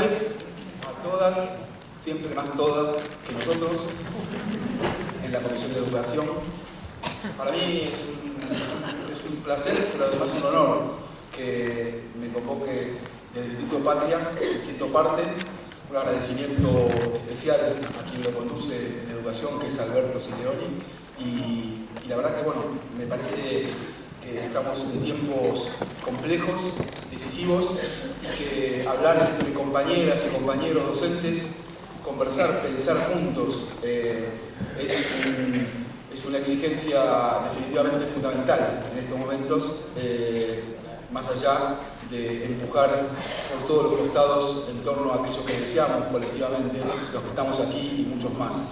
tardes a todas, siempre más todas que nosotros, en la Comisión de Educación. Para mí es un placer, pero además un honor que me convoque del Instituto Patria, que siento parte. Un agradecimiento especial a quien lo conduce en educación, que es Alberto Sileoni. Y la verdad que, bueno, me parece que estamos en tiempos complejos, decisivos, y que hablar entre compañeras y compañeros docentes, conversar, pensar juntos, es una exigencia definitivamente fundamental en estos momentos, más allá de empujar por todos los costados en torno a aquello que deseamos colectivamente, los que estamos aquí y muchos más.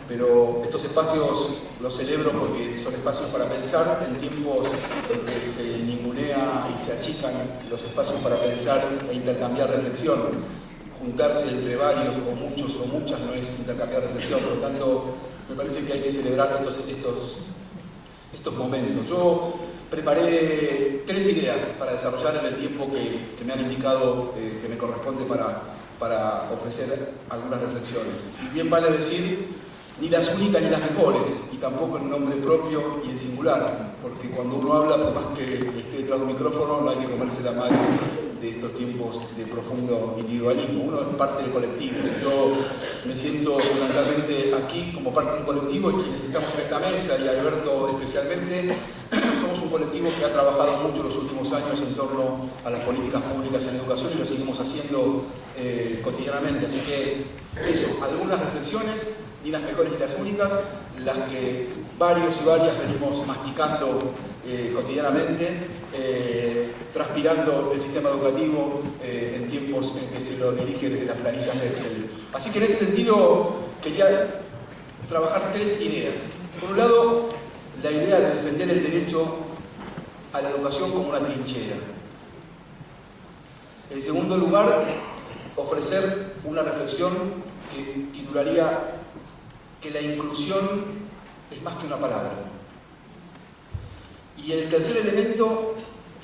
Pero estos espacios los celebro porque son espacios para pensar en tiempos en que se ningunea y se achican los espacios para pensar e intercambiar reflexión. Juntarse entre varios o muchos o muchas no es intercambiar reflexión, por lo tanto me parece que hay que celebrar estos momentos. Yo preparé 3 ideas para desarrollar en el tiempo que me han indicado que me corresponde para ofrecer algunas reflexiones. Y bien vale decir, ni las únicas ni las mejores, y tampoco en nombre propio y en singular, porque cuando uno habla, por más que esté detrás de un micrófono, no hay que comerse la mano de estos tiempos de profundo individualismo. Uno es parte de colectivos. Yo me siento fundamentalmente aquí como parte de un colectivo, y quienes estamos en esta mesa, y Alberto especialmente, somos un colectivo que ha trabajado mucho los últimos años en torno a las políticas públicas en educación, y lo seguimos haciendo cotidianamente. Así que eso, algunas reflexiones, ni las mejores ni las únicas, las que varios y varias venimos masticando cotidianamente, transpirando el sistema educativo en tiempos en que se lo dirige desde las planillas de Excel. Así que en ese sentido quería trabajar 3 ideas. Por un lado, la idea de defender el derecho a la educación como una trinchera. En segundo lugar, ofrecer una reflexión que titularía que la inclusión es más que una palabra. Y el tercer elemento,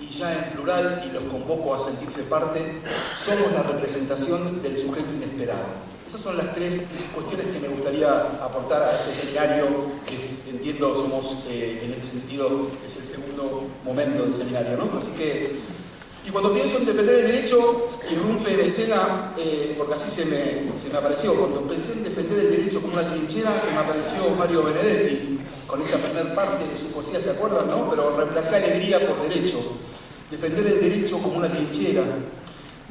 y ya en plural, y los convoco a sentirse parte, somos la representación del sujeto inesperado. Esas son las 3 cuestiones que me gustaría aportar a este seminario, que entiendo somos, en este sentido, es el segundo momento del seminario, ¿no? Así que, y cuando pienso en defender el derecho, irrumpe en escena, porque así se me apareció, cuando pensé en defender el derecho como una trinchera, se me apareció Mario Benedetti, con esa primera parte de su poesía, ¿se acuerdan, no? Pero reemplacé alegría por derecho. Defender el derecho como una trinchera,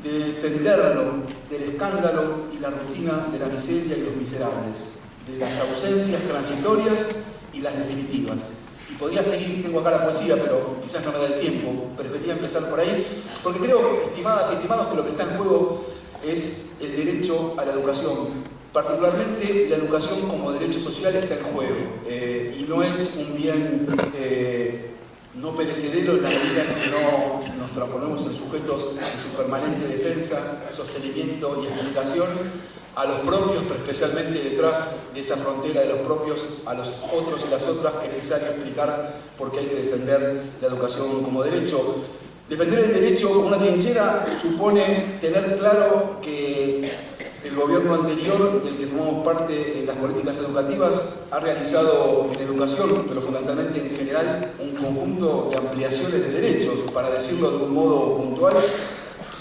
de defenderlo del escándalo y la rutina de la miseria y los miserables, de las ausencias transitorias y las definitivas. Y podría seguir, tengo acá la poesía, pero quizás no me da el tiempo, prefería empezar por ahí, porque creo, estimadas y estimados, que lo que está en juego es el derecho a la educación. Particularmente la educación como derecho social está en juego, y no es un bien no perecedero en la medida en que no nos transformemos en sujetos de su permanente defensa, sostenimiento y explicación a los propios, pero especialmente detrás de esa frontera de los propios a los otros y las otras, que es necesario explicar por qué hay que defender la educación como derecho. Defender el derecho como una trinchera supone tener claro que el gobierno anterior, del que formamos parte en las políticas educativas, ha realizado en educación, pero fundamentalmente en general, un conjunto de ampliaciones de derechos, para decirlo de un modo puntual,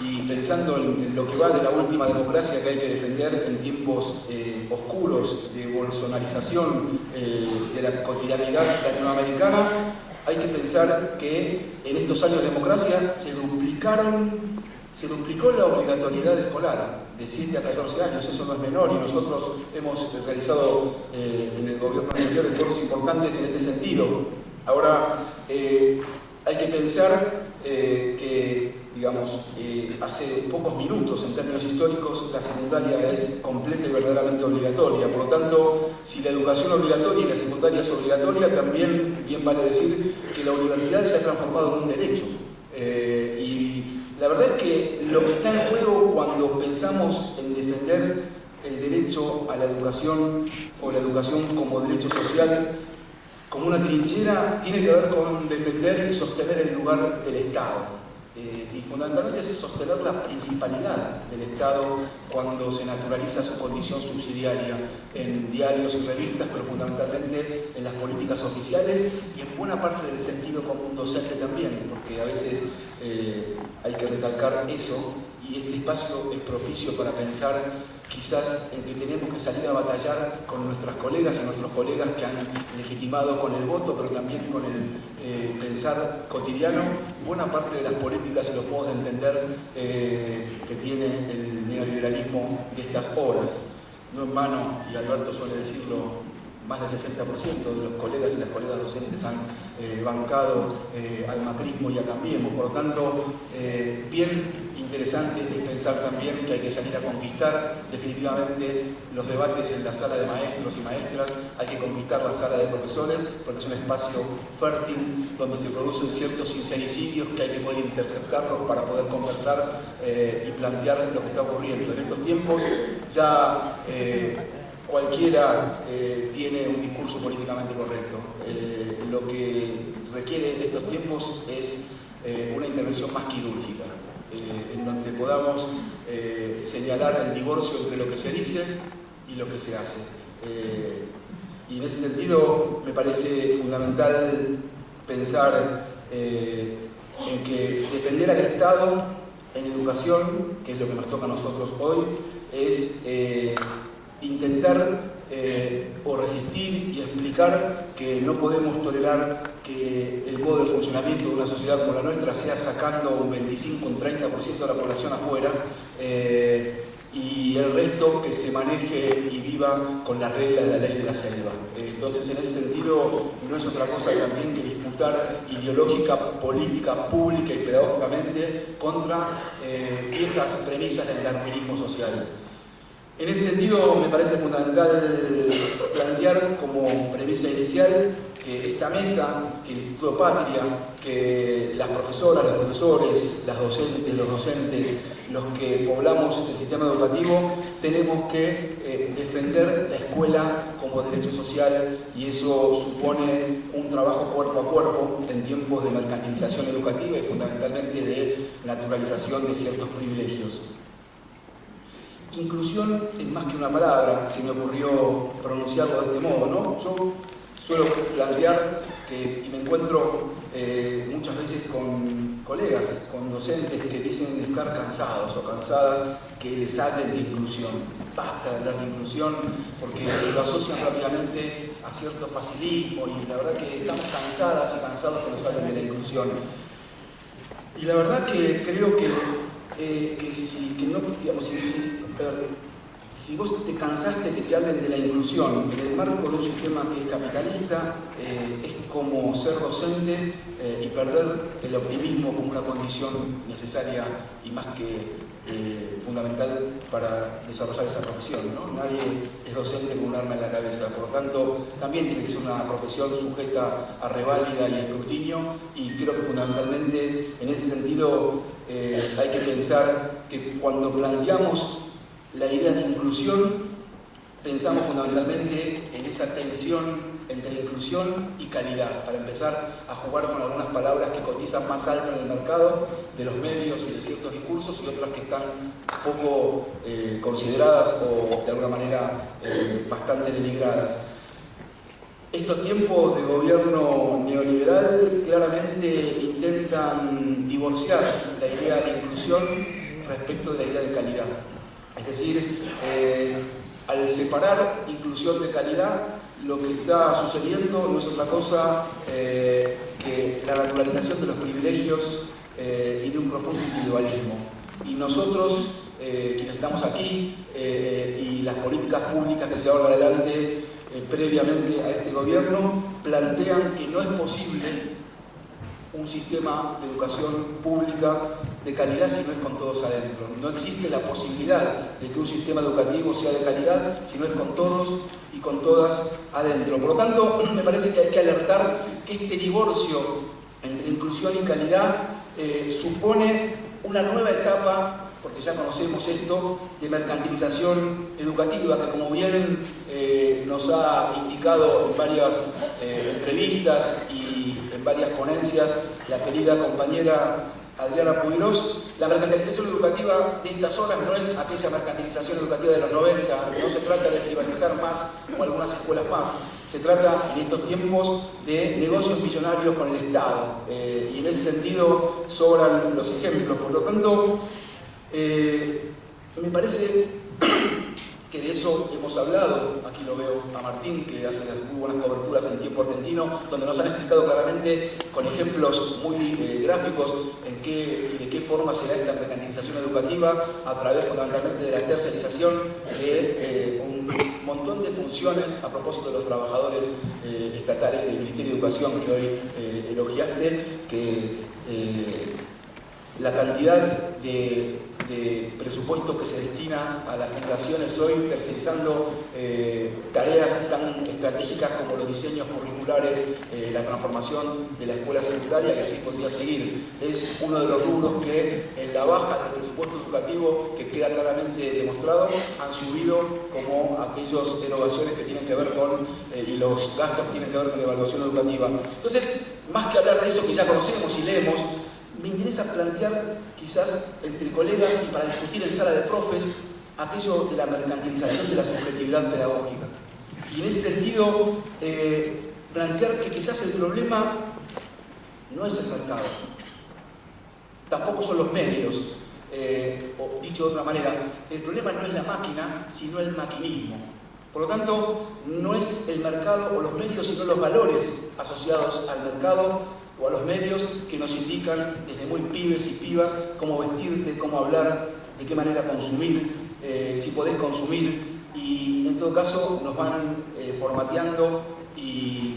y pensando en lo que va de la última democracia que hay que defender en tiempos oscuros de bolsonarización de la cotidianidad latinoamericana. Hay que pensar que en estos años de democracia se duplicó la obligatoriedad escolar de 7 a 14 años, eso no es menor, y nosotros hemos realizado en el gobierno anterior esfuerzos importantes en este sentido. Ahora, hay que pensar que, digamos, hace pocos minutos, en términos históricos, la secundaria es completa y verdaderamente obligatoria. Por lo tanto, si la educación es obligatoria y la secundaria es obligatoria, también bien vale decir que la universidad se ha transformado en un derecho. Y la verdad es que lo que está en juego cuando pensamos en defender el derecho a la educación, o la educación como derecho social, como una trinchera, tiene que ver con defender y sostener el lugar del Estado. Y fundamentalmente es sostener la principalidad del Estado cuando se naturaliza su condición subsidiaria en diarios y revistas, pero fundamentalmente en las políticas oficiales y en buena parte del sentido común docente también, porque a veces hay que recalcar eso, y este espacio es propicio para pensar quizás en que tenemos que salir a batallar con nuestras colegas y nuestros colegas que han legitimado con el voto, pero también con el pensar cotidiano, buena parte de las políticas y los modos de entender que tiene el neoliberalismo de estas horas. No en vano, y Alberto suele decirlo, más del 60% de los colegas y las colegas docentes han bancado al macrismo y a Cambiemos. Por lo tanto, bien interesante es pensar también que hay que salir a conquistar definitivamente los debates en la sala de maestros y maestras, hay que conquistar la sala de profesores, porque es un espacio fértil donde se producen ciertos sincericidios que hay que poder interceptarlos para poder conversar y plantear lo que está ocurriendo. En estos tiempos ya cualquiera tiene un discurso políticamente correcto. Lo que requiere en estos tiempos es una intervención más quirúrgica, en donde podamos señalar el divorcio entre lo que se dice y lo que se hace. Y en ese sentido me parece fundamental pensar en que defender al Estado en educación, que es lo que nos toca a nosotros hoy, es intentar o resistir y explicar que no podemos tolerar que el modo de funcionamiento de una sociedad como la nuestra sea sacando un 25, un 30% de la población afuera y el resto que se maneje y viva con las reglas de la ley de la selva. Entonces, en ese sentido, no es otra cosa también que disputar ideológica, política, pública y pedagógicamente contra viejas premisas del darwinismo social. En ese sentido, me parece fundamental plantear como premisa inicial que esta mesa, que el Instituto Patria, que las profesoras, los profesores, las docentes, los docentes, los que poblamos el sistema educativo, tenemos que defender la escuela como derecho social, y eso supone un trabajo cuerpo a cuerpo en tiempos de mercantilización educativa y fundamentalmente de naturalización de ciertos privilegios. Inclusión es más que una palabra, se me ocurrió pronunciarlo de este modo, ¿no? Yo suelo plantear que, y me encuentro muchas veces con colegas, con docentes que dicen estar cansados o cansadas que les hablen de inclusión. Basta de hablar de inclusión porque lo asocian rápidamente a cierto facilismo y la verdad que estamos cansadas y cansados que nos hablen de la inclusión. Y la verdad que creo que si vos te cansaste que te hablen de la inclusión en el marco de un sistema que es capitalista, es como ser docente y perder el optimismo como una condición necesaria y más que fundamental para desarrollar esa profesión, ¿no? Nadie es docente con un arma en la cabeza, por lo tanto también tiene que ser una profesión sujeta a reválida y a escrutinio, y creo que fundamentalmente en ese sentido hay que pensar que cuando planteamos la idea de inclusión, pensamos fundamentalmente en esa tensión entre inclusión y calidad, para empezar a jugar con algunas palabras que cotizan más alto en el mercado de los medios y de ciertos discursos, y otras que están poco consideradas o de alguna manera bastante denigradas. Estos tiempos de gobierno neoliberal claramente intentan divorciar la idea de inclusión respecto de la idea de calidad. Es decir, al separar inclusión de calidad, lo que está sucediendo no es otra cosa que la naturalización de los privilegios y de un profundo individualismo. Y nosotros, quienes estamos aquí, y las políticas públicas que se llevan adelante previamente a este gobierno, plantean que no es posible un sistema de educación pública de calidad si no es con todos adentro. No existe la posibilidad de que un sistema educativo sea de calidad si no es con todos y con todas adentro. Por lo tanto, me parece que hay que alertar que este divorcio entre inclusión y calidad supone una nueva etapa, porque ya conocemos esto, de mercantilización educativa, que como bien nos ha indicado en varias entrevistas y en varias ponencias la querida compañera Adriana Puigros, la mercantilización educativa de estas horas no es aquella mercantilización educativa de los 90, no se trata de privatizar más o algunas escuelas más, se trata en estos tiempos de negocios millonarios con el Estado, y en ese sentido sobran los ejemplos. Por lo tanto, me parece que de eso hemos hablado. Aquí lo veo a Martín, que hace muy buenas coberturas en Tiempo Argentino, donde nos han explicado claramente, con ejemplos muy gráficos, de qué forma será esta mercantilización educativa, a través fundamentalmente de la tercerización de un montón de funciones, a propósito de los trabajadores estatales del Ministerio de Educación que hoy elogiaste, que la cantidad de presupuesto que se destina a las fundaciones hoy, tercerizando tareas tan estratégicas como los diseños curriculares, la transformación de la escuela secundaria, y así podría seguir. Es uno de los rubros que en la baja del presupuesto educativo, que queda claramente demostrado, han subido, como aquellas erogaciones que tienen que ver con, y los gastos que tienen que ver con la evaluación educativa. Entonces, más que hablar de eso que ya conocemos y leemos, me interesa plantear, quizás entre colegas y para discutir en sala de profes, aquello de la mercantilización de la subjetividad pedagógica. Y en ese sentido, plantear que quizás el problema no es el mercado, tampoco son los medios, o dicho de otra manera, el problema no es la máquina, sino el maquinismo. Por lo tanto, no es el mercado o los medios, sino los valores asociados al mercado o a los medios que nos indican desde muy pibes y pibas cómo vestirte, cómo hablar, de qué manera consumir, si podés consumir, y en todo caso nos van formateando y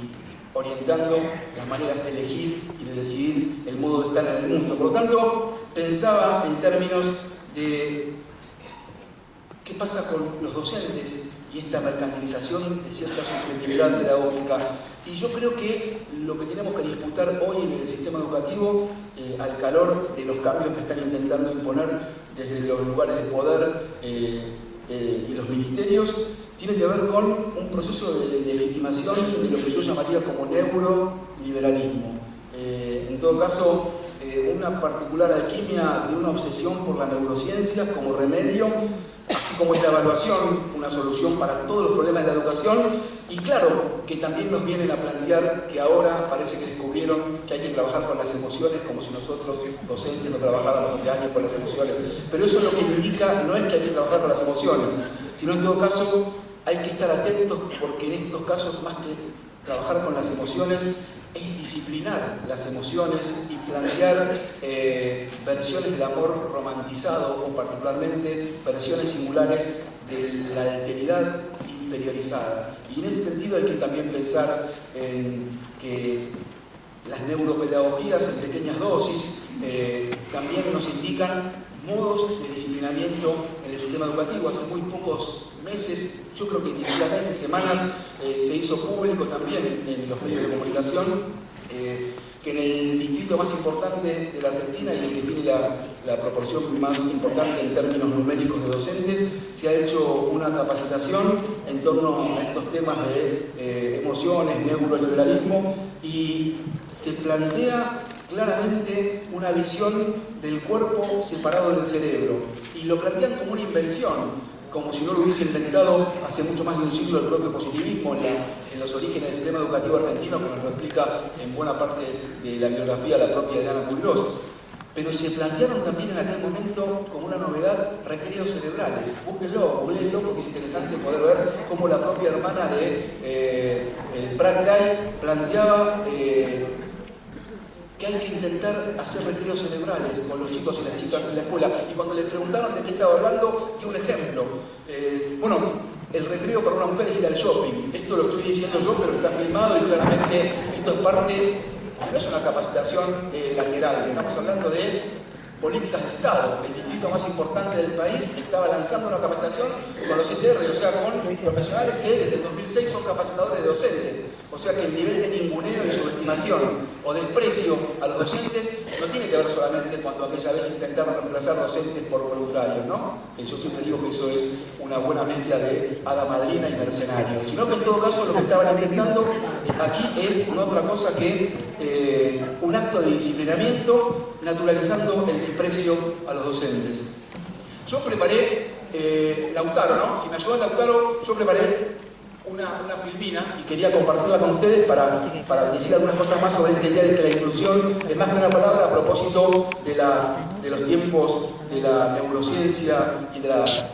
orientando las maneras de elegir y de decidir el modo de estar en el mundo. Por lo tanto, pensaba en términos de qué pasa con los docentes y esta mercantilización de cierta subjetividad pedagógica. Y yo creo que lo que tenemos que disputar hoy en el sistema educativo, al calor de los cambios que están intentando imponer desde los lugares de poder y los ministerios, tiene que ver con un proceso de legitimación de lo que yo llamaría como neuroliberalismo. En todo caso, una particular alquimia de una obsesión por la neurociencia como remedio, así como es la evaluación, una solución para todos los problemas de la educación. Y claro, que también nos vienen a plantear que ahora parece que descubrieron que hay que trabajar con las emociones, como si nosotros, docentes, no trabajáramos hace años con las emociones. Pero eso lo que indica no es que hay que trabajar con las emociones, sino en todo caso hay que estar atentos, porque en estos casos, más que trabajar con las emociones, es disciplinar las emociones y plantear versiones del amor romantizado, o particularmente versiones singulares de la alteridad inferiorizada. Y en ese sentido hay que también pensar en que las neuropedagogías en pequeñas dosis también nos indican modos de disciplinamiento en el sistema educativo. Hace muy pocos meses, yo creo que ni siquiera meses, semanas, se hizo público también en los medios de comunicación que en el distrito más importante de la Argentina y el que tiene la proporción más importante en términos numéricos de docentes, se ha hecho una capacitación en torno a estos temas de emociones, neuroliberalismo, y se plantea claramente una visión del cuerpo separado del cerebro, y lo plantean como una invención, como si no lo hubiese inventado hace mucho más de un siglo el propio positivismo en los orígenes del sistema educativo argentino, que nos lo explica en buena parte de la biografía la propia Adriana Puigros. Pero se plantearon también en aquel momento como una novedad recreos cerebrales. Búsquenlo, porque es interesante poder ver cómo la propia hermana de Prat Gai planteaba que hay que intentar hacer recreos cerebrales con los chicos y las chicas en la escuela. Y cuando les preguntaron de qué estaba hablando, dio un ejemplo. El recreo para una mujer es ir al shopping. Esto lo estoy diciendo yo, pero está filmado y claramente esto es parte, no es una capacitación lateral. Estamos hablando de políticas de Estado. El distrito más importante del país estaba lanzando una capacitación con los ITR, o sea, con profesionales que desde el 2006 son capacitadores de docentes. O sea que el nivel de ninguneo y subestimación o desprecio a los docentes no tiene que ver solamente cuando aquella vez intentaron reemplazar docentes por voluntarios, ¿no? Que yo siempre digo que eso es una buena mezcla de hada madrina y mercenario, sino que en todo caso lo que estaban intentando aquí es no otra cosa que un acto de disciplinamiento naturalizando el desprecio a los docentes. Yo preparé, Lautaro, ¿no? Si me ayudas, Lautaro, yo preparé una filmina y quería compartirla con ustedes para decir algunas cosas más sobre este día de que la inclusión es más que una palabra a propósito de los tiempos de la neurociencia y de las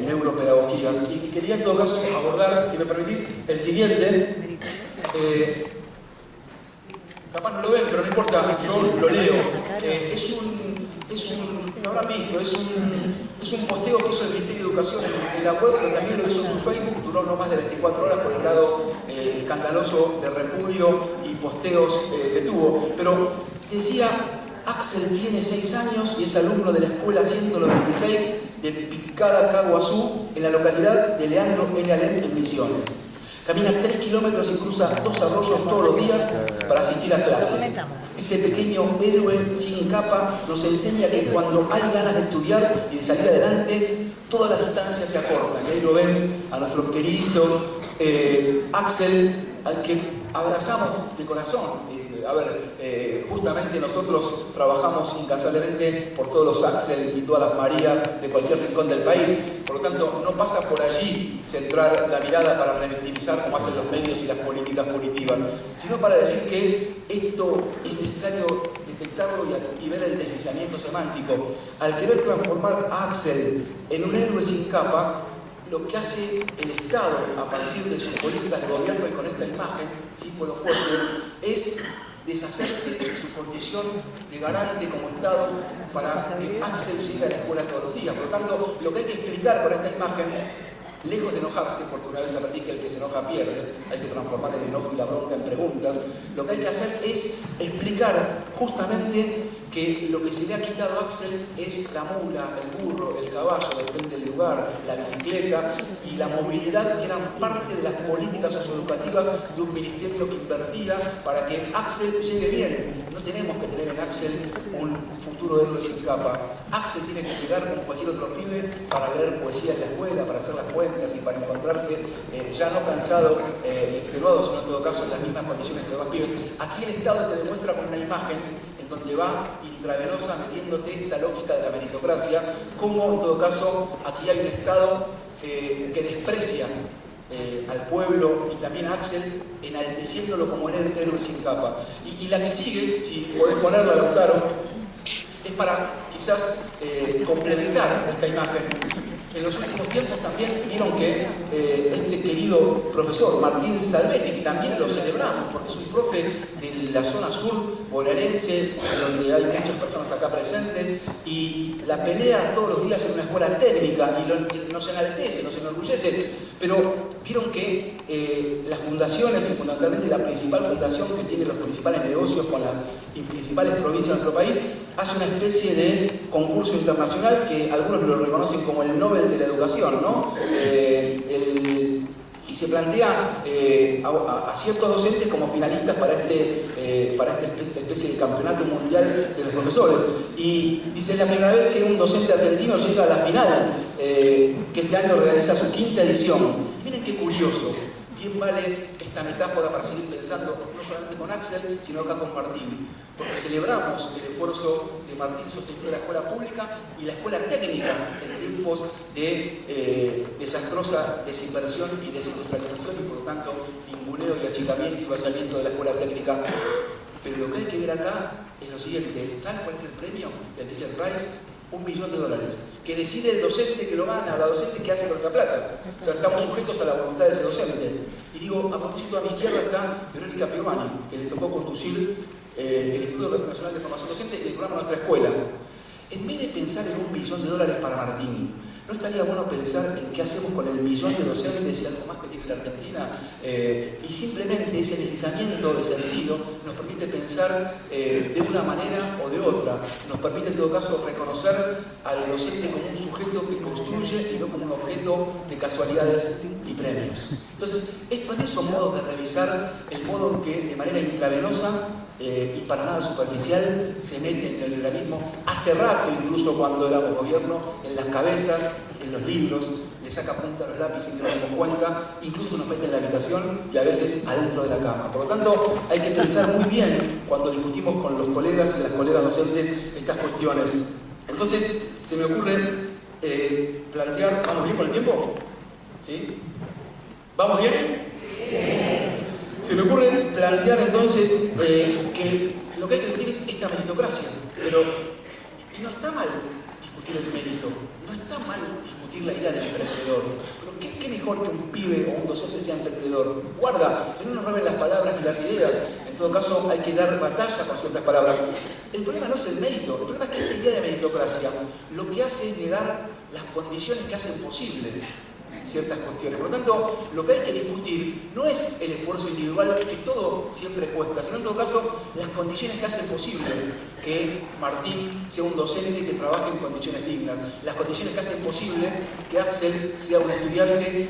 neuropedagogías. Y quería en todo caso abordar, si me permitís, el siguiente. Capaz no lo ven, pero no importa, yo lo leo. Lo habrán visto, es un posteo que hizo el Ministerio de Educación en la web, que también lo hizo en su Facebook, duró no más de 24 horas por el grado escandaloso de repudio y posteos que tuvo. Pero decía, Axel tiene 6 años y es alumno de la escuela 196 de Picada, Caguazú, en la localidad de Leandro N. Alem, en Misiones. Camina 3 kilómetros y cruza 2 arroyos todos los días para asistir a clase. Este pequeño héroe sin capa nos enseña que cuando hay ganas de estudiar y de salir adelante, todas las distancias se acortan. Y ahí lo ven a nuestro querido Axel, al que abrazamos de corazón. Justamente nosotros trabajamos incansablemente por todos los Axel y todas las María de cualquier rincón del país. Por lo tanto, no pasa por allí centrar la mirada para revictimizar como hacen los medios y las políticas punitivas, sino para decir que esto es necesario detectarlo y ver el deslizamiento semántico. Al querer transformar a Axel en un héroe sin capa, lo que hace el Estado a partir de sus políticas de gobierno y con esta imagen, símbolo fuerte, es deshacerse de su condición de garante como Estado para que Axel llegue a la escuela todos los días. Por lo tanto, lo que hay que explicar con esta imagen, lejos de enojarse, porque una vez aprendí que el que se enoja pierde, hay que transformar el enojo y la bronca en preguntas, lo que hay que hacer es explicar justamente que lo que se le ha quitado a Axel es la mula, el burro, el caballo, depende del lugar, la bicicleta y la movilidad, que eran parte de las políticas socioeducativas de un ministerio que invertía para que Axel llegue bien. No tenemos que tener en Axel un futuro héroe sin capa. Axel tiene que llegar como cualquier otro pibe para leer poesía en la escuela, para hacer las cuentas y para encontrarse ya no cansado y extenuado, sino en todo caso en las mismas condiciones que los demás pibes. Aquí el Estado te demuestra con una imagen en donde va intravenosa metiéndote esta lógica de la meritocracia, como en todo caso aquí hay un Estado que desprecia al pueblo y también a Axel, enalteciéndolo como un héroe sin capa. Y la que sigue, si podés ponerla, Lautaro, es para quizás complementar esta imagen. En los últimos tiempos también vieron que este querido profesor Martín Salvetti, que también lo celebramos porque es un profe de la zona sur bonaerense, donde hay muchas personas acá presentes, y la pelea todos los días en una escuela técnica y nos enaltece, nos enorgullece, pero vieron que las fundaciones, y fundamentalmente la principal fundación que tiene los principales negocios con las principales provincias de nuestro país, hace una especie de concurso internacional que algunos lo reconocen como el Nobel de la Educación, ¿no? Y se plantea a ciertos docentes como finalistas para esta especie de campeonato mundial de los profesores. Y dice, es la primera vez que un docente argentino llega a la final, que este año realiza su 5ª edición. Miren qué curioso. Bien vale esta metáfora para seguir pensando, no solamente con Axel, sino acá con Martín. Porque celebramos el esfuerzo de Martín sosteniendo la escuela pública y la escuela técnica en tiempos de desastrosa desinversión y desindustrialización y por lo tanto ninguneo y achicamiento y vaciamiento de la escuela técnica. Pero lo que hay que ver acá es lo siguiente. ¿Saben cuál es el premio del Teacher Prize? $1 millón, que decide el docente que lo gana, o la docente que hace con esa plata. O sea, estamos sujetos a la voluntad de ese docente. Y digo, a propósito, a mi izquierda está Verónica Piovani, que le tocó conducir el Instituto Nacional de Formación Docente y el programa Nuestra Escuela. En vez de pensar en $1 millón para Martín, ¿no estaría bueno pensar en qué hacemos con el millón de docentes y algo más que tiene la Argentina? Y simplemente ese deslizamiento de sentido nos permite pensar de una manera o de otra. Nos permite en todo caso reconocer al docente como un sujeto que construye y no como un objeto de casualidades y premios. Entonces, estos también son modos de revisar el modo en que de manera intravenosa y para nada superficial se mete en el liberalismo, hace rato incluso cuando éramos gobierno, en las cabezas, en los libros, le saca punta a los lápices y no nos damos cuenta, incluso nos mete en la habitación y a veces adentro de la cama. Por lo tanto, hay que pensar muy bien cuando discutimos con los colegas y las colegas docentes estas cuestiones. Entonces, se me ocurre plantear... ¿Vamos bien con el tiempo? ¿Sí? ¿Vamos bien? Sí. Se me ocurre plantear entonces que lo que hay que discutir es esta meritocracia, pero no está mal discutir el mérito, no está mal discutir la idea del emprendedor, pero ¿qué mejor que un pibe o un docente sea emprendedor? Guarda, que no nos roben las palabras ni las ideas, en todo caso hay que dar batalla con ciertas palabras. El problema no es el mérito, el problema es que esta idea de meritocracia lo que hace es negar las condiciones que hacen posible ciertas cuestiones. Por lo tanto, lo que hay que discutir no es el esfuerzo individual, que todo siempre cuesta, sino en todo caso las condiciones que hacen posible que Martín sea un docente que trabaje en condiciones dignas, las condiciones que hacen posible que Axel sea un estudiante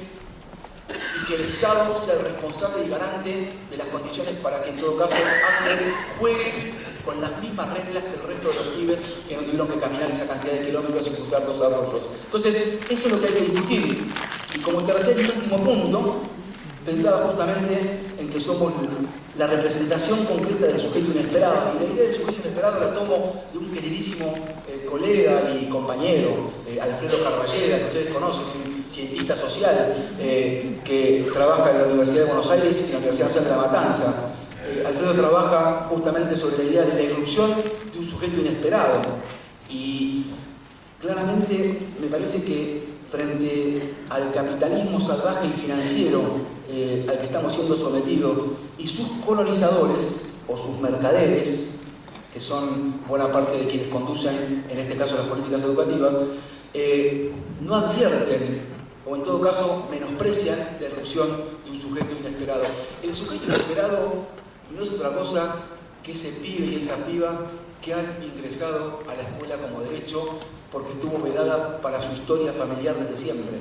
y que el Estado sea el responsable y garante de las condiciones para que en todo caso Axel juegue con las mismas reglas que el resto de los pibes que no tuvieron que caminar esa cantidad de kilómetros y cruzar 2 arroyos. Entonces, eso es lo que hay que discutir. Y como tercer y último punto, pensaba justamente en que somos la representación concreta del sujeto inesperado. Y la idea del sujeto inesperado la tomo de un queridísimo colega y compañero, Alfredo Carballera, que ustedes conocen, un cientista social que trabaja en la Universidad de Buenos Aires y en la Universidad Nacional de La Matanza. Alfredo trabaja justamente sobre la idea de la irrupción de un sujeto inesperado. Y claramente me parece que frente al capitalismo salvaje y financiero al que estamos siendo sometidos y sus colonizadores o sus mercaderes, que son buena parte de quienes conducen, en este caso, las políticas educativas, no advierten o en todo caso menosprecian la irrupción de un sujeto inesperado. El sujeto inesperado no es otra cosa que ese pibe y esa piba que han ingresado a la escuela como derecho porque estuvo vedada para su historia familiar desde siempre.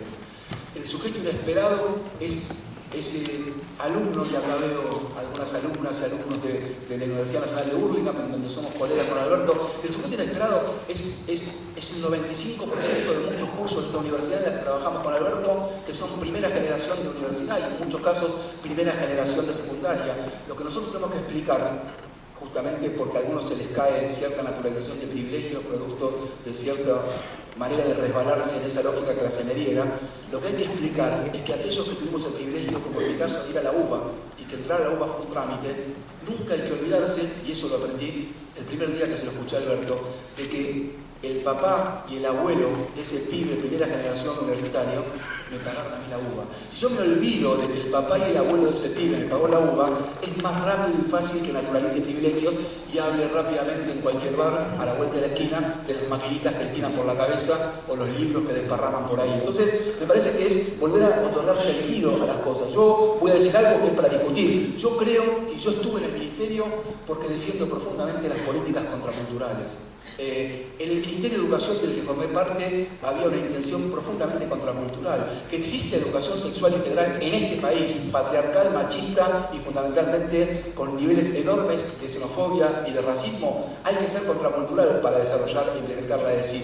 El sujeto inesperado es ese alumno, y acá veo algunas alumnas y alumnos de la Universidad Nacional de Burlingame, en donde somos colegas con Alberto. El sujeto inesperado es el 95% de muchos cursos de esta universidad en la que trabajamos con Alberto, que son primera generación de universidad y en muchos casos primera generación de secundaria. Lo que nosotros tenemos que explicar, justamente porque a algunos se les cae cierta naturalización de privilegios producto de cierta manera de resbalarse en esa lógica clasemeriera, lo que hay que explicar es que aquellos que tuvimos el privilegio, como en mi caso, de ir a la UBA y que entrar a la UBA fue un trámite, nunca hay que olvidarse, y eso lo aprendí el primer día que se lo escuché a Alberto, de que el papá y el abuelo de ese pibe de primera generación universitario me pagaron a mí la UBA. Si yo me olvido de que el papá y el abuelo de ese pibe me pagó la UBA, es más rápido y fácil que naturalice privilegios y hable rápidamente en cualquier bar a la vuelta de la esquina de las maquinitas que tiran por la cabeza o los libros que desparraman por ahí. Entonces, me parece que es volver a otorgar sentido a las cosas. Yo voy a decir algo que es para discutir. Yo creo que yo estuve en el ministerio porque defiendo profundamente las políticas contraculturales. En el Ministerio de Educación del que formé parte había una intención profundamente contracultural, que existe educación sexual integral en este país, patriarcal, machista y fundamentalmente con niveles enormes de xenofobia y de racismo. Hay que ser contracultural para desarrollar e implementarla. Es decir,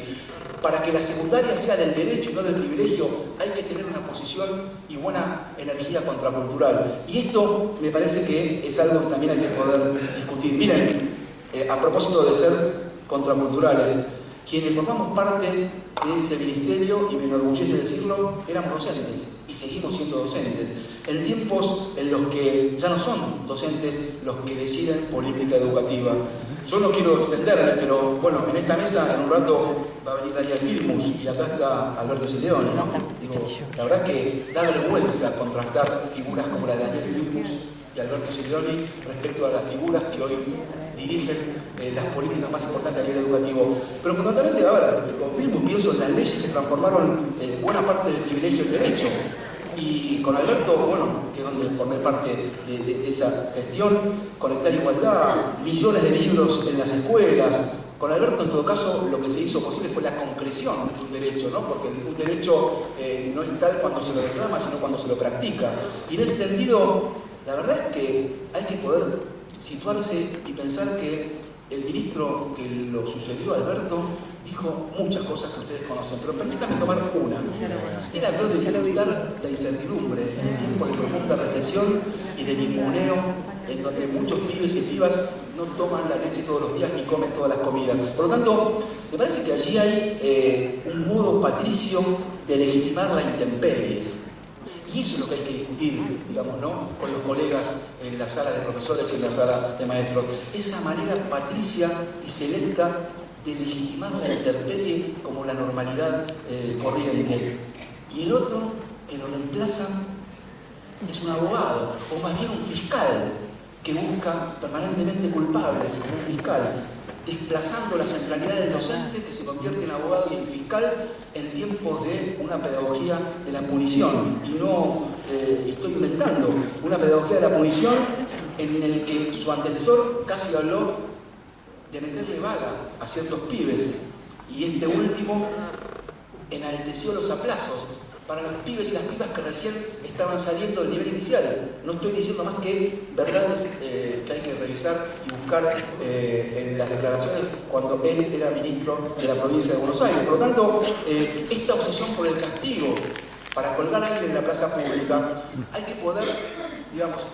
para que la secundaria sea del derecho y no del privilegio, hay que tener una posición y buena energía contracultural. Y esto me parece que es algo que también hay que poder discutir. Miren, a propósito de ser contraculturales, quienes formamos parte de ese ministerio, y me enorgullece decirlo, éramos docentes y seguimos siendo docentes en tiempos en los que ya no son docentes los que deciden política educativa. Yo no quiero extenderme, pero bueno, en esta mesa en un rato va a venir Daniel Filmus y acá está Alberto Sileoni, ¿no? Digo, la verdad que da vergüenza contrastar figuras como la de Daniel Filmus y Alberto Sileoni respecto a las figuras que hoy dirigen las políticas más importantes a nivel educativo. Pero fundamentalmente, a ver, con Filmus pienso en las leyes que transformaron buena parte del privilegio en derecho. Y con Alberto, bueno, que es donde formé parte de esa gestión, conectar igualdad, millones de libros en las escuelas. Con Alberto, en todo caso, lo que se hizo posible fue la concreción de un derecho, ¿no? Porque un derecho no es tal cuando se lo reclama, sino cuando se lo practica. Y en ese sentido, la verdad es que hay que poder situarse y pensar que el ministro que lo sucedió a Alberto dijo muchas cosas que ustedes conocen, pero permítanme tomar una. Él habló de limitar la incertidumbre en tiempos de profunda recesión y de ninguneo, en donde muchos pibes y pibas no toman la leche todos los días ni comen todas las comidas. Por lo tanto, me parece que allí hay un modo patricio de legitimar la intemperie. Y eso es lo que hay que discutir, digamos, ¿no?, con los colegas en la sala de profesores y en la sala de maestros. Esa manera patricia y selecta de legitimar la intemperie como la normalidad corriente. Y el otro que lo reemplaza es un abogado, o más bien un fiscal, que busca permanentemente culpables, como un fiscal, desplazando la centralidad del docente, que se convierte en abogado y en fiscal en tiempos de una pedagogía de la punición. Y no estoy inventando, una pedagogía de la punición en el que su antecesor casi habló de meterle bala a ciertos pibes, y este último enalteció los aplausos para los pibes y las pibas que recién estaban saliendo del nivel inicial. No estoy diciendo más que verdades que hay que revisar y buscar en las declaraciones cuando él era ministro de la provincia de Buenos Aires. Por lo tanto, esta obsesión por el castigo para colgar a alguien en la plaza pública, hay que poder, digamos,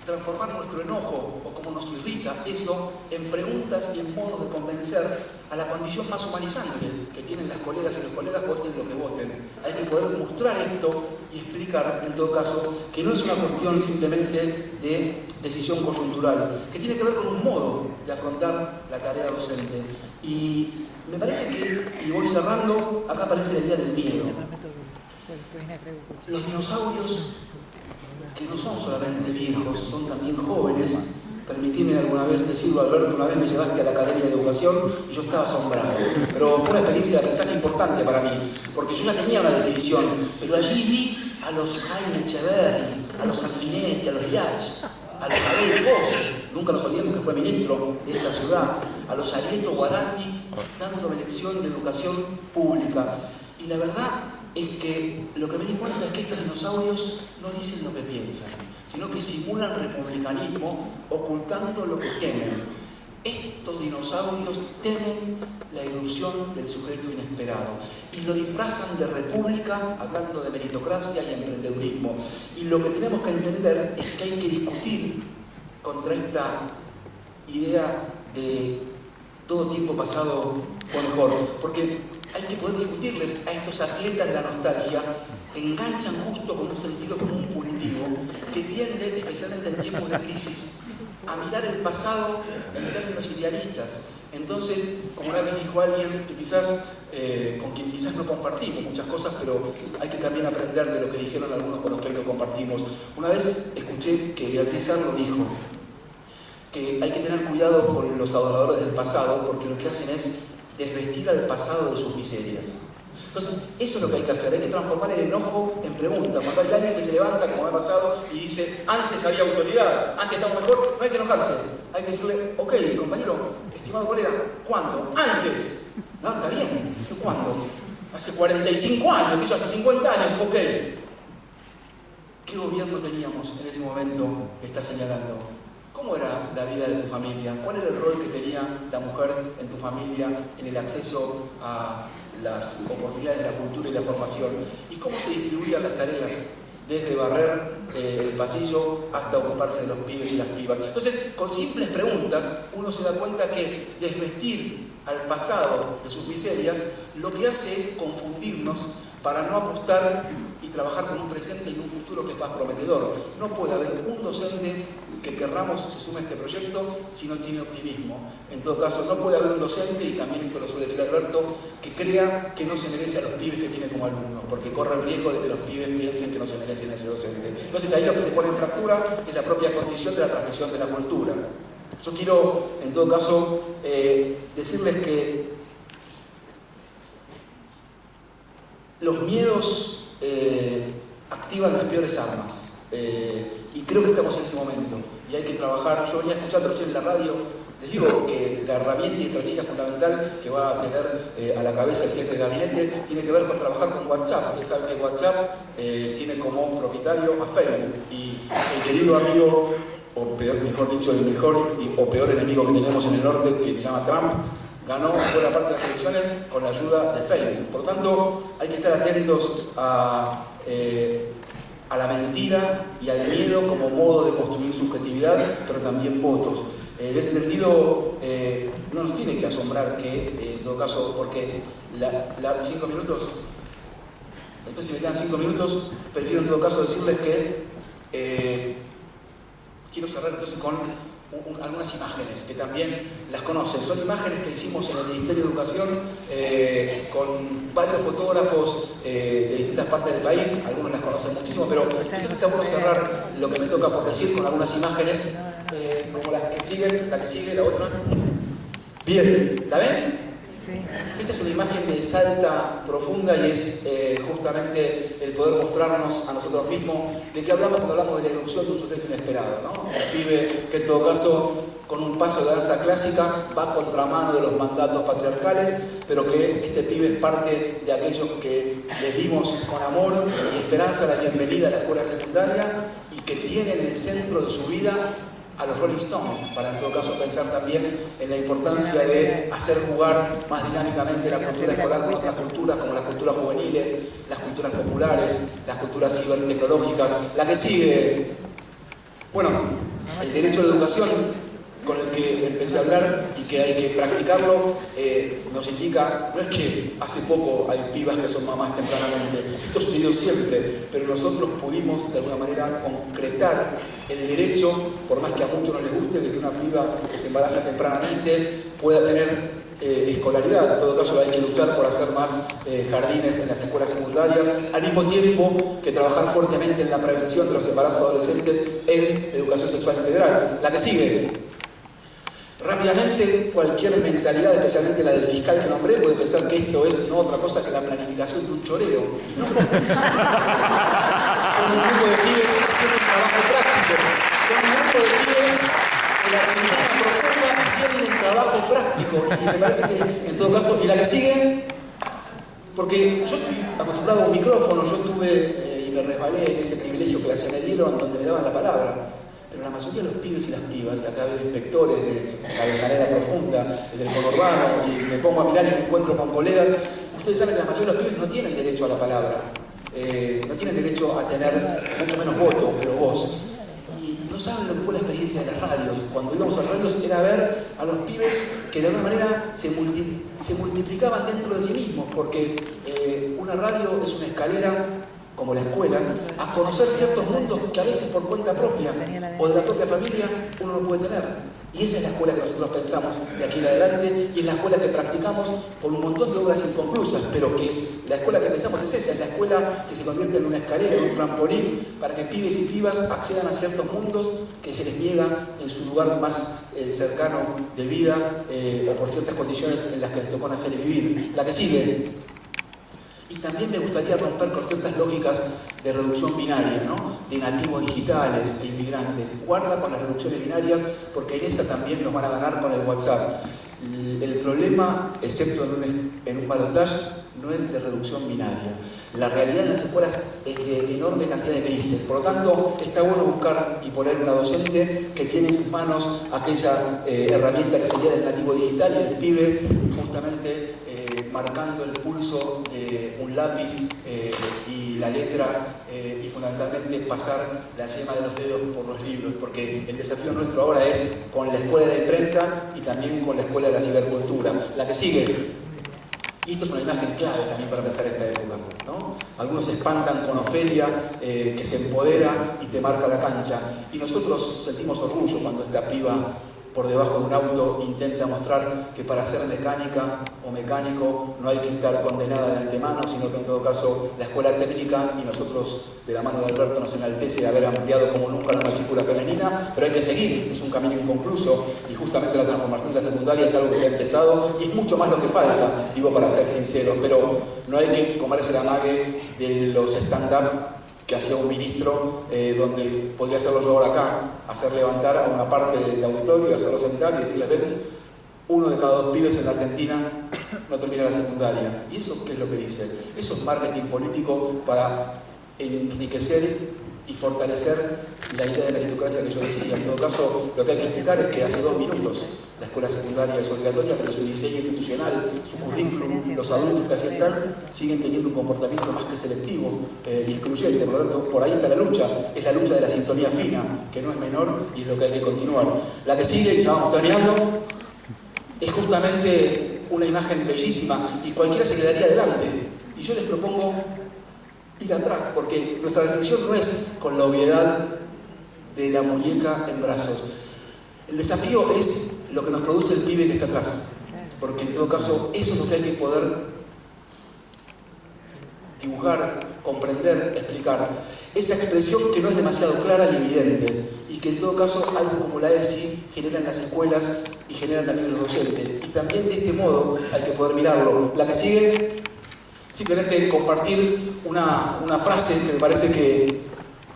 transformar nuestro enojo o como nos irrita eso en preguntas y en modos de convencer a la condición más humanizante que tienen las colegas y los colegas, voten lo que voten. Hay que poder mostrar esto y explicar, en todo caso, que no es una cuestión simplemente de decisión coyuntural, que tiene que ver con un modo de afrontar la tarea docente. Y me parece que, y voy cerrando, acá aparece el día del miedo. Los dinosaurios, que no son solamente viejos, son también jóvenes. Permitime alguna vez decirlo, Alberto, una vez me llevaste a la Academia de Educación y yo estaba asombrado. Pero fue una experiencia de aprendizaje importante para mí, porque yo ya tenía una definición, pero allí vi a los Jaime Echeverri, a los Sanguinetti, a los Liach, a los Abel Pozo, nunca nos olvidemos que fue ministro de esta ciudad, a los Arieto Guadagni, dándome lección de educación pública. Y la verdad es que lo que me di cuenta es que estos dinosaurios no dicen lo que piensan, sino que simulan republicanismo ocultando lo que temen. Estos dinosaurios temen la irrupción del sujeto inesperado y lo disfrazan de república hablando de meritocracia y emprendedurismo. Y lo que tenemos que entender es que hay que discutir contra esta idea de todo tiempo pasado fue mejor, porque hay que poder discutirles a estos atletas de la nostalgia que enganchan justo con un sentido común punitivo que tiende, especialmente en tiempos de crisis, a mirar el pasado en términos idealistas. Entonces, como una vez dijo alguien que quizás, con quien quizás no compartimos muchas cosas, pero hay que también aprender de lo que dijeron algunos con los que hoy no compartimos. Una vez escuché que Beatriz Arlo dijo que hay que tener cuidado con los adoradores del pasado, porque lo que hacen es desvestir al pasado de sus miserias. Entonces, eso es lo que hay que hacer, hay que transformar el enojo en pregunta. Cuando hay alguien que se levanta, como me ha pasado, y dice, antes había autoridad, antes estamos mejor, no hay que enojarse. Hay que decirle, ok, compañero, estimado colega, ¿cuándo? Antes. No, está bien. ¿Cuándo? Hace 45 años, que yo hace 50 años, ok. ¿Qué gobierno teníamos en ese momento que está señalando? ¿Cómo era la vida de tu familia? ¿Cuál era el rol que tenía la mujer en tu familia en el acceso a las oportunidades de la cultura y la formación? ¿Y cómo se distribuían las tareas? Desde barrer el pasillo hasta ocuparse de los pibes y las pibas. Entonces, con simples preguntas, uno se da cuenta que desvestir al pasado de sus miserias lo que hace es confundirnos para no apostar y trabajar con un presente y un futuro que es más prometedor. No puede haber un docente que querramos se sume a este proyecto si no tiene optimismo. En todo caso, no puede haber un docente, y también esto lo suele decir Alberto, que crea que no se merece a los pibes que tiene como alumnos, porque corre el riesgo de que los pibes piensen que no se merecen a ese docente. Entonces ahí lo que se pone en fractura es la propia condición de la transmisión de la cultura. Yo quiero, en todo caso, decirles que los miedos activan las peores armas. Y creo que estamos en ese momento y hay que trabajar. Yo venía escuchando recién en la radio, les digo que la herramienta y estrategia fundamental que va a tener a la cabeza el jefe de gabinete tiene que ver con trabajar con WhatsApp. Ustedes saben que WhatsApp tiene como propietario a Facebook, y el querido amigo, o peor, mejor dicho, el mejor o peor enemigo que tenemos en el norte, que se llama Trump, ganó buena parte de las elecciones con la ayuda de Facebook. Por lo tanto, hay que estar atentos a la mentira y al miedo como modo de construir subjetividad, pero también votos. En ese sentido, no nos tiene que asombrar que, en todo caso, porque 5 minutos, entonces si me quedan 5 minutos, prefiero en todo caso decirles que quiero cerrar entonces con algunas imágenes que también las conocen. Son imágenes que hicimos en el Ministerio de Educación con varios fotógrafos de distintas partes del país. Algunos las conocen muchísimo, pero quizás está bueno cerrar lo que me toca por decir con algunas imágenes como las que siguen, la que sigue, la otra. Bien, ¿la ven? Sí. Esta es una imagen de Salta profunda y es justamente el poder mostrarnos a nosotros mismos de qué hablamos cuando hablamos de la irrupción de un sujeto inesperado, ¿no? Un pibe que en todo caso con un paso de danza clásica va a contramano de los mandatos patriarcales, pero que este pibe es parte de aquellos que les dimos con amor y esperanza la bienvenida a la escuela secundaria y que tienen en el centro de su vida a los Rolling Stones, para en todo caso pensar también en la importancia de hacer jugar más dinámicamente la cultura escolar con otras culturas, como las culturas juveniles, las culturas populares, las culturas cibertecnológicas. La que sigue, bueno, el derecho a la educación, con el que empecé a hablar y que hay que practicarlo, nos indica, no es que hace poco hay pibas que son mamás tempranamente, esto sucedió siempre, pero nosotros pudimos de alguna manera concretar el derecho, por más que a muchos no les guste, de que una piba que se embaraza tempranamente pueda tener escolaridad. En todo caso hay que luchar por hacer más jardines en las escuelas secundarias, al mismo tiempo que trabajar fuertemente en la prevención de los embarazos adolescentes en educación sexual integral. La que sigue. Rápidamente, cualquier mentalidad, especialmente la del fiscal que nombré, puede pensar que esto es no otra cosa que la planificación de un choreo. ¿No? Son un grupo de pibes haciendo un trabajo práctico. Son un grupo de pibes de la Argentina profunda haciendo un trabajo práctico. Y me parece que, en todo caso, y la que sigue, porque yo estoy acostumbrado a un micrófono, yo tuve y me resbalé en ese privilegio que se me dieron donde me daban la palabra. Pero la mayoría de los pibes y las pibas, y acá veo inspectores de la Avellaneda Profunda, del conurbano, y me pongo a mirar y me encuentro con colegas, ustedes saben que la mayoría de los pibes no tienen derecho a la palabra, no tienen derecho a tener mucho menos voto, pero voz. Y no saben lo que fue la experiencia de las radios. Cuando íbamos a radios era ver a los pibes que de alguna manera se multiplicaban dentro de sí mismos, porque una radio es una escalera, como la escuela, a conocer ciertos mundos que a veces por cuenta propia o de la propia familia uno no puede tener. Y esa es la escuela que nosotros pensamos de aquí en adelante y es la escuela que practicamos con un montón de obras inconclusas, pero que la escuela que pensamos es esa, es la escuela que se convierte en una escalera, en un trampolín para que pibes y pibas accedan a ciertos mundos que se les niega en su lugar más cercano de vida o por ciertas condiciones en las que les tocó nacer y vivir. La que sigue. Y también me gustaría romper con ciertas lógicas de reducción binaria, ¿no? De nativos digitales, de inmigrantes. Guarda con las reducciones binarias porque en esa también nos van a ganar con el WhatsApp. El problema, excepto en un balotaje, no es de reducción binaria. La realidad en las escuelas es de enorme cantidad de grises. Por lo tanto, está bueno buscar y poner una docente que tiene en sus manos aquella herramienta que sería del nativo digital y el pibe justamente marcando el pulso de un lápiz y la letra y fundamentalmente pasar la yema de los dedos por los libros, porque el desafío nuestro ahora es con la escuela de la imprenta y también con la escuela de la cibercultura. La que sigue. Y esto es una imagen clave también para pensar esta época, ¿no? Algunos se espantan con Ofelia, que se empodera y te marca la cancha. Y nosotros sentimos orgullo cuando esta piba por debajo de un auto intenta mostrar que para ser mecánica o mecánico no hay que estar condenada de antemano, sino que en todo caso la escuela técnica y nosotros de la mano de Alberto nos enaltece de haber ampliado como nunca la matrícula femenina, pero hay que seguir, es un camino inconcluso y justamente la transformación de la secundaria es algo que se ha empezado y es mucho más lo que falta, digo para ser sincero, pero no hay que comerse la mague de los stand-up que hacía un ministro, donde podía hacerlo yo ahora acá, hacer levantar a una parte del auditorio y hacerlo sentar y decirle, ven, uno de cada 2 pibes en la Argentina no termina la secundaria. ¿Y eso qué es lo que dice? Eso es marketing político para enriquecer y fortalecer la idea de meritocracia que yo decía. En todo caso, lo que hay que explicar es que hace 2 minutos la escuela secundaria es obligatoria, pero su diseño institucional, su currículum, los adultos que allí están, siguen teniendo un comportamiento más que selectivo e incluyente. Por lo tanto, por ahí está la lucha. Es la lucha de la sintonía fina, que no es menor y es lo que hay que continuar. La que sigue, y ya vamos terminando, es justamente una imagen bellísima y cualquiera se quedaría adelante. Y yo les propongo ir atrás, porque nuestra reflexión no es con la obviedad de la muñeca en brazos. El desafío es lo que nos produce el pibe que está atrás, porque en todo caso eso es lo que hay que poder dibujar, comprender, explicar. Esa expresión que no es demasiado clara y evidente, y que en todo caso algo como la ESI genera en las escuelas y generan también en los docentes. Y también de este modo hay que poder mirarlo. La que sigue, simplemente compartir una frase que me parece que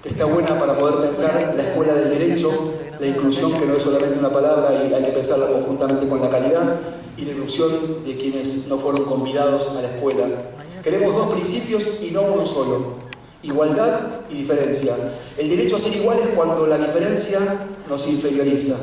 está buena para poder pensar la escuela del derecho, la inclusión, que no es solamente una palabra y hay que pensarla conjuntamente con la calidad, y la inclusión de quienes no fueron convidados a la escuela. Queremos 2 principios y no uno solo: igualdad y diferencia. El derecho a ser iguales cuando la diferencia nos inferioriza.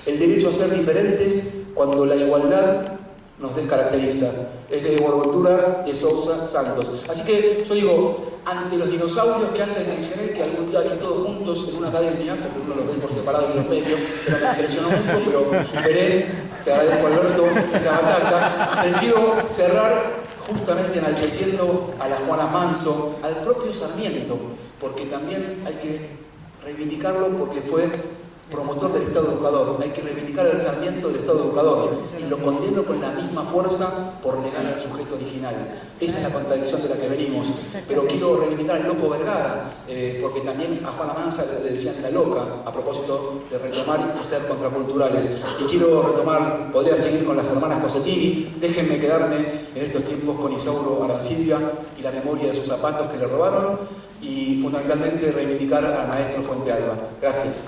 El derecho a ser diferentes cuando la igualdad nos descaracteriza. Es de Bonaventura de Sousa Santos. Así que yo digo, ante los dinosaurios que antes mencioné, que algún día vi todos juntos en una academia, porque uno los ve por separado en los medios, pero me impresionó mucho, pero superé, te agradezco Alberto, esa batalla. Prefiero cerrar justamente enalteciendo a la Juana Manso, al propio Sarmiento, porque también hay que reivindicarlo porque fue promotor del Estado educador. Hay que reivindicar al Sarmiento del Estado educador, y lo condeno con la misma fuerza por negar al sujeto original. Esa es la contradicción de la que venimos. Pero quiero reivindicar al Loco Vergara, porque también a Juana Mansa le decían la loca, a propósito de retomar y ser contraculturales. Y quiero retomar, podría seguir con las hermanas Cosettini. Déjenme quedarme en estos tiempos con Isauro Arancibia y la memoria de sus zapatos que le robaron, y fundamentalmente reivindicar al maestro Fuentealba. Gracias.